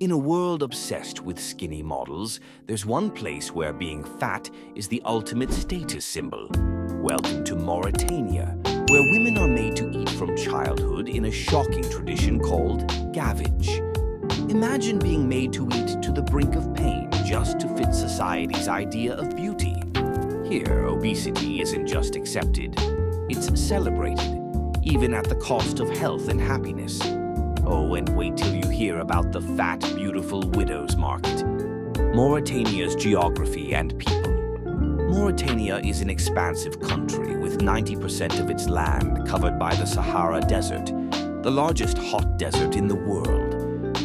In a world obsessed with skinny models, there's one place where being fat is the ultimate status symbol. Welcome to Mauritania, where women are made to eat from childhood in a shocking tradition called gavage. Imagine being made to eat to the brink of pain just to fit society's idea of beauty. Here, obesity isn't just accepted, it's celebrated, even at the cost of health and happiness. Oh, and wait till you hear about the fat, beautiful widows market. Mauritania's geography and people. Mauritania is an expansive country with 90% of its land covered by the Sahara Desert, the largest hot desert in the world.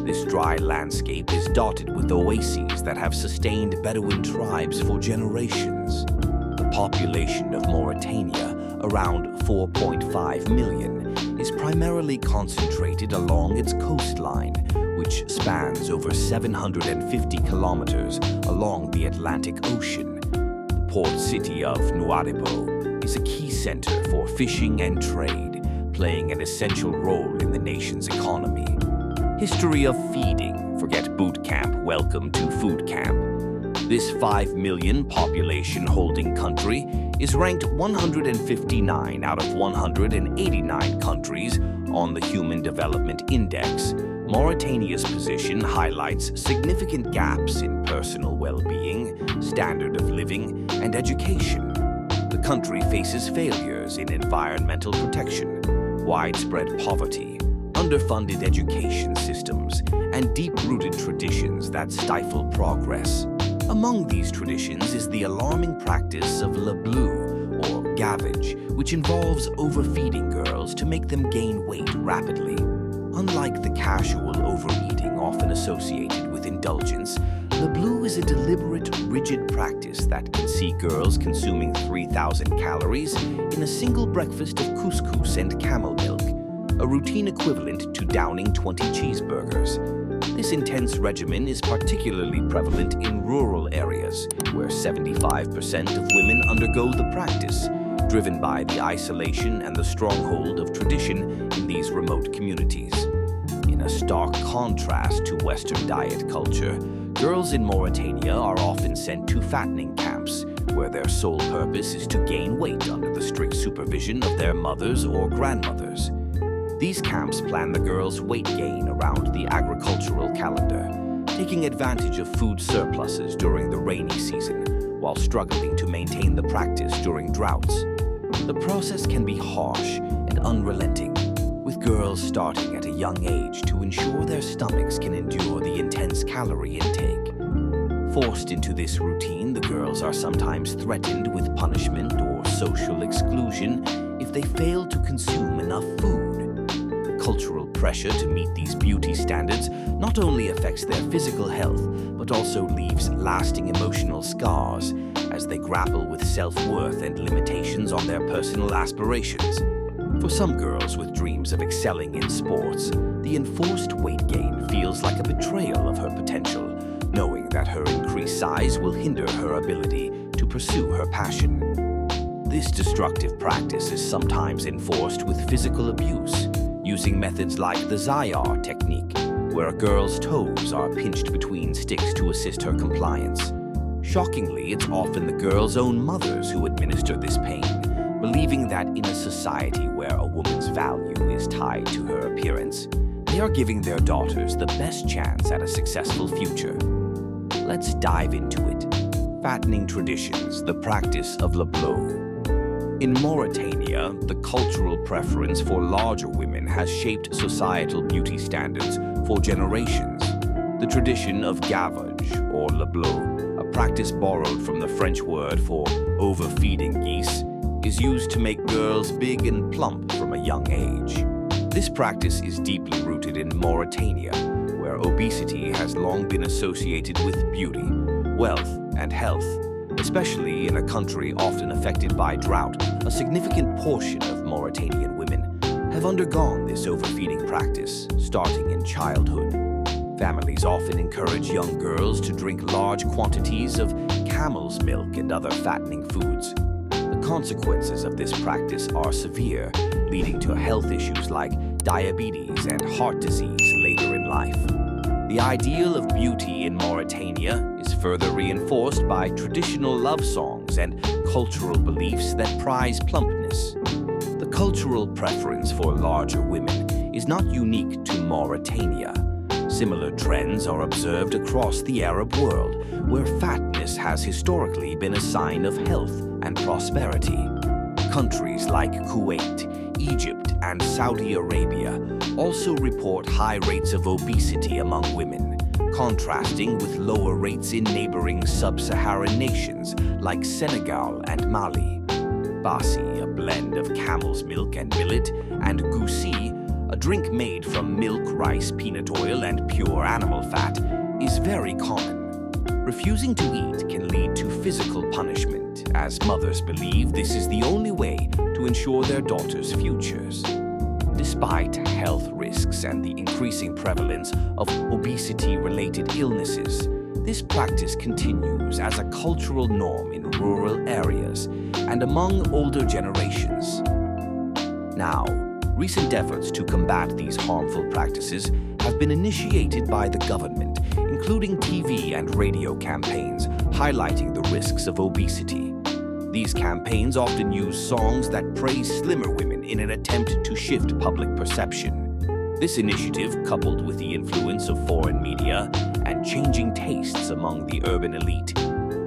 This dry landscape is dotted with oases that have sustained Bedouin tribes for generations. The population of Mauritania, around 4.5 million, is primarily concentrated along its coastline, which spans over 750 kilometers along the Atlantic Ocean. The port city of Nouadhibou is a key center for fishing and trade, playing an essential role in the nation's economy. History of feeding. Forget boot camp, welcome to food camp. This 5 million population-holding country is ranked 159 out of 189 countries on the Human Development Index. Mauritania's position highlights significant gaps in personal well-being, standard of living, and education. The country faces failures in environmental protection, widespread poverty, underfunded education systems, and deep-rooted traditions that stifle progress. Among these traditions is the alarming practice of le bleu, or gavage, which involves overfeeding girls to make them gain weight rapidly. Unlike the casual overeating often associated with indulgence, le bleu is a deliberate, rigid practice that can see girls consuming 3,000 calories in a single breakfast of couscous and camel milk, a routine equivalent to downing 20 cheeseburgers. This intense regimen is particularly prevalent in rural areas, where 75% of women undergo the practice, driven by the isolation and the stronghold of tradition in these remote communities. In a stark contrast to Western diet culture, girls in Mauritania are often sent to fattening camps, where their sole purpose is to gain weight under the strict supervision of their mothers or grandmothers. These camps plan the girls' weight gain around the agricultural calendar, taking advantage of food surpluses during the rainy season, while struggling to maintain the practice during droughts. The process can be harsh and unrelenting, with girls starting at a young age to ensure their stomachs can endure the intense calorie intake. Forced into this routine, the girls are sometimes threatened with punishment or social exclusion if they fail to consume enough food. Cultural pressure to meet these beauty standards not only affects their physical health, but also leaves lasting emotional scars as they grapple with self-worth and limitations on their personal aspirations. For some girls with dreams of excelling in sports, the enforced weight gain feels like a betrayal of her potential, knowing that her increased size will hinder her ability to pursue her passion. This destructive practice is sometimes enforced with physical abuse, using methods like the Zayar technique, where a girl's toes are pinched between sticks to assist her compliance. Shockingly, it's often the girl's own mothers who administer this pain, believing that in a society where a woman's value is tied to her appearance, they are giving their daughters the best chance at a successful future. Let's dive into it. Fattening traditions, the practice of le bleu. In Mauritania, the cultural preference for larger women has shaped societal beauty standards for generations. The tradition of gavage, or le bleu, a practice borrowed from the French word for overfeeding geese, is used to make girls big and plump from a young age. This practice is deeply rooted in Mauritania, where obesity has long been associated with beauty, wealth, and health. Especially in a country often affected by drought, a significant portion of Mauritanian women have undergone this overfeeding practice, starting in childhood. Families often encourage young girls to drink large quantities of camel's milk and other fattening foods. The consequences of this practice are severe, leading to health issues like diabetes and heart disease later in life. The ideal of beauty in Mauritania is further reinforced by traditional love songs and cultural beliefs that prize plumpness. The cultural preference for larger women is not unique to Mauritania. Similar trends are observed across the Arab world, where fatness has historically been a sign of health and prosperity. Countries like Kuwait, Egypt, and Saudi Arabia also report high rates of obesity among women, contrasting with lower rates in neighboring sub-Saharan nations like Senegal and Mali. Basi, a blend of camel's milk and millet, and goussi, a drink made from milk, rice, peanut oil, and pure animal fat, is very common. Refusing to eat can lead to physical punishment, as mothers believe this is the only way to ensure their daughters' futures. Despite health risks and the increasing prevalence of obesity-related illnesses, this practice continues as a cultural norm in rural areas and among older generations. Now, recent efforts to combat these harmful practices have been initiated by the government, including TV and radio campaigns highlighting the risks of obesity. These campaigns often use songs that praise slimmer women in an attempt to shift public perception. This initiative, coupled with the influence of foreign media and changing tastes among the urban elite,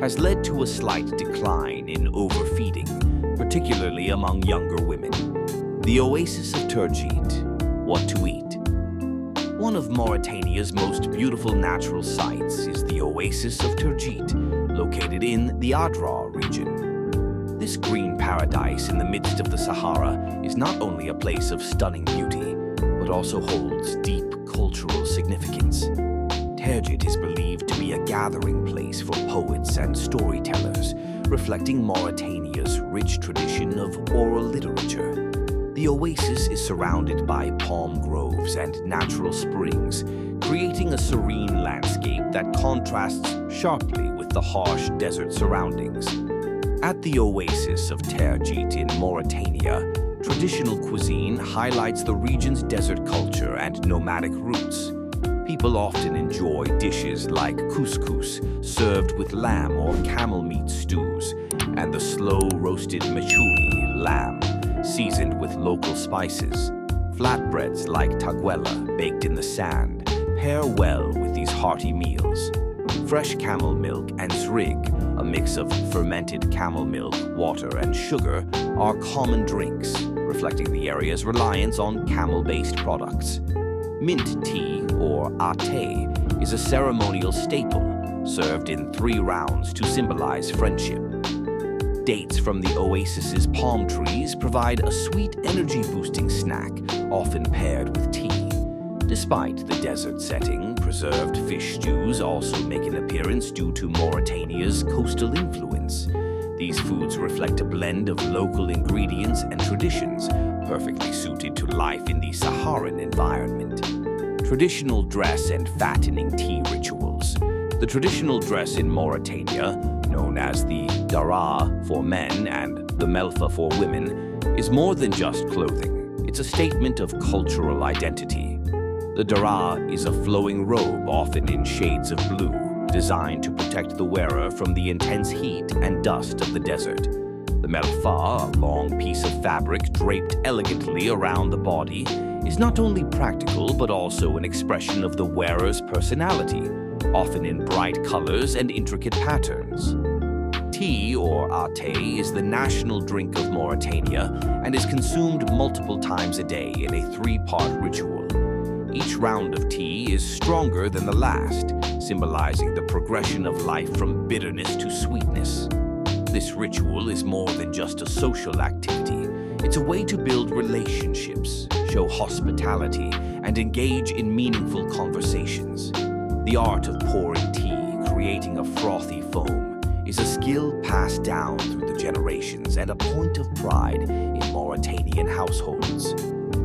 has led to a slight decline in overfeeding, particularly among younger women. The Oasis of Tergit, what to eat. One of Mauritania's most beautiful natural sites is the Oasis of Tergit, located in the Adrar region. This green paradise in the midst of the Sahara is not only a place of stunning beauty, but also holds deep cultural significance. Tergit is believed to be a gathering place for poets and storytellers, reflecting Mauritania's rich tradition of oral literature. The oasis is surrounded by palm groves and natural springs, creating a serene landscape that contrasts sharply with the harsh desert surroundings. At the Oasis of Tergit in Mauritania, traditional cuisine highlights the region's desert culture and nomadic roots. People often enjoy dishes like couscous, served with lamb or camel meat stews, and the slow-roasted mechoui, lamb, seasoned with local spices. Flatbreads like taguela, baked in the sand, pair well with these hearty meals. Fresh camel milk and zrig, a mix of fermented camel milk, water, and sugar, are common drinks, reflecting the area's reliance on camel-based products. Mint tea, or ate, is a ceremonial staple, served in 3 rounds to symbolize friendship. Dates from the oasis's palm trees provide a sweet energy-boosting snack, often paired with tea. Despite the desert setting, preserved fish stews also make an appearance due to Mauritania's coastal influence. These foods reflect a blend of local ingredients and traditions, perfectly suited to life in the Saharan environment. Traditional dress and fattening tea rituals. The traditional dress in Mauritania, known as the dara for men and the melfa for women, is more than just clothing. It's a statement of cultural identity. The dara is a flowing robe, often in shades of blue, designed to protect the wearer from the intense heat and dust of the desert. The melfa, a long piece of fabric draped elegantly around the body, is not only practical but also an expression of the wearer's personality, often in bright colors and intricate patterns. Tea, or ate, is the national drink of Mauritania and is consumed multiple times a day in a 3-part ritual. Each round of tea is stronger than the last, symbolizing the progression of life from bitterness to sweetness. This ritual is more than just a social activity. It's a way to build relationships, show hospitality, and engage in meaningful conversations. The art of pouring tea, creating a frothy foam, is a skill passed down through the generations and a point of pride in Mauritanian households.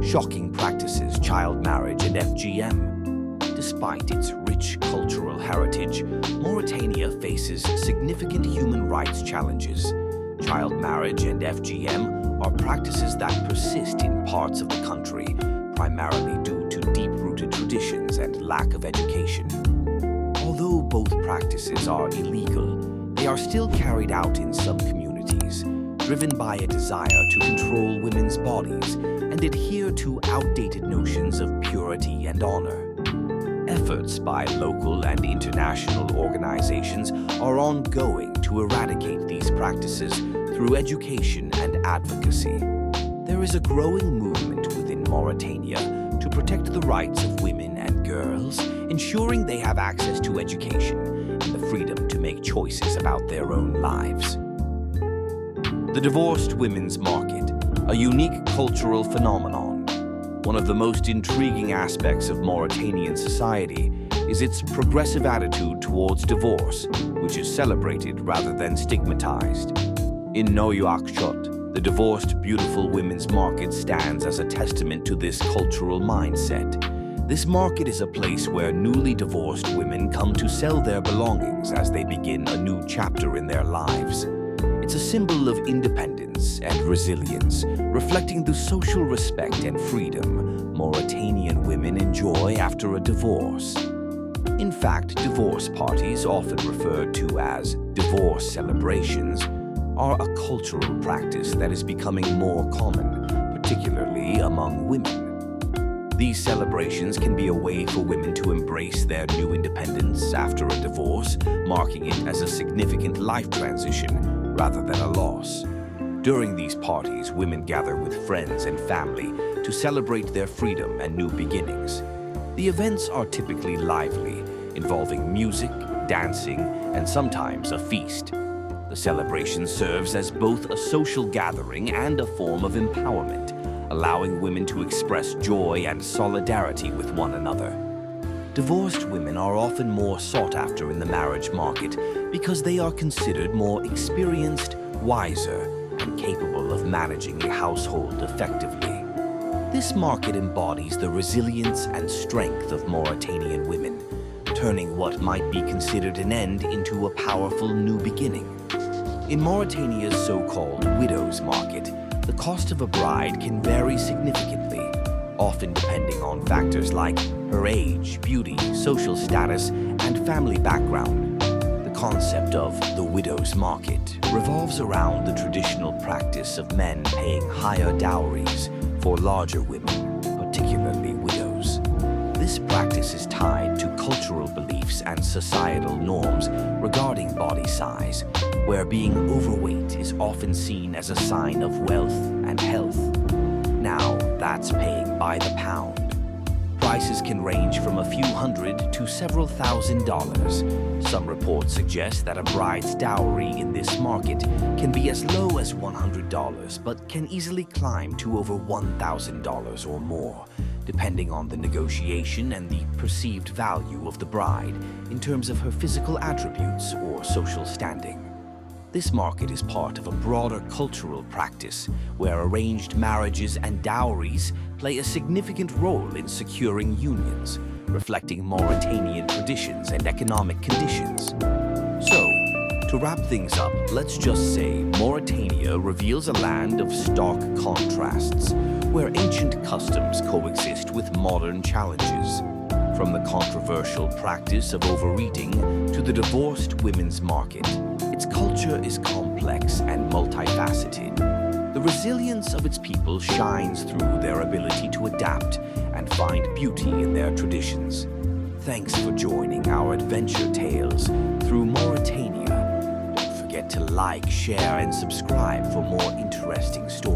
Shocking practices, child marriage, and FGM. Despite its rich cultural heritage, Mauritania faces significant human rights challenges. Child marriage and FGM are practices that persist in parts of the country, primarily due to deep-rooted traditions traditions and lack of education. Although both practices are illegal, they are still carried out in some communities, driven by a desire to control women's bodies and adhere to outdated notions of purity and honor. Efforts by local and international organizations are ongoing to eradicate these practices through education and advocacy. There is a growing movement within Mauritania to protect the rights of women and girls, ensuring they have access to education and the freedom to make choices about their own lives. The divorced women's market, a unique cultural phenomenon. One of the most intriguing aspects of Mauritanian society is its progressive attitude towards divorce, which is celebrated rather than stigmatized. In Nouakchott, the divorced beautiful women's market stands as a testament to this cultural mindset. This market is a place where newly divorced women come to sell their belongings as they begin a new chapter in their lives. It's a symbol of independence and resilience, reflecting the social respect and freedom Mauritanian women enjoy after a divorce. In fact, divorce parties, often referred to as divorce celebrations, are a cultural practice that is becoming more common, particularly among women. These celebrations can be a way for women to embrace their new independence after a divorce, marking it as a significant life transition rather than a loss. During these parties, women gather with friends and family to celebrate their freedom and new beginnings. The events are typically lively, involving music, dancing, and sometimes a feast. The celebration serves as both a social gathering and a form of empowerment, allowing women to express joy and solidarity with one another. Divorced women are often more sought after in the marriage market because they are considered more experienced, wiser, and capable of managing a household effectively. This market embodies the resilience and strength of Mauritanian women, turning what might be considered an end into a powerful new beginning. In Mauritania's so-called widow's market, the cost of a bride can vary significantly, often depending on factors like her age, beauty, social status, and family background. The concept of the widow's market revolves around the traditional practice of men paying higher dowries for larger women, particularly widows. This practice is tied to cultural beliefs and societal norms regarding body size, where being overweight is often seen as a sign of wealth and health. Now, that's paying by the pound. Prices can range from a few hundred to several $1,000s. Some reports suggest that a bride's dowry in this market can be as low as $100, but can easily climb to over $1,000 or more, depending on the negotiation and the perceived value of the bride in terms of her physical attributes or social standing. This market is part of a broader cultural practice where arranged marriages and dowries play a significant role in securing unions, reflecting Mauritanian traditions and economic conditions. So, to wrap things up, let's just say Mauritania reveals a land of stark contrasts, where ancient customs coexist with modern challenges. From the controversial practice of overeating to the divorced women's market, its culture is complex and multifaceted. The resilience of its people shines through their ability to adapt and find beauty in their traditions. Thanks for joining our adventure tales through Mauritania. Don't forget to like, share, and subscribe for more interesting stories.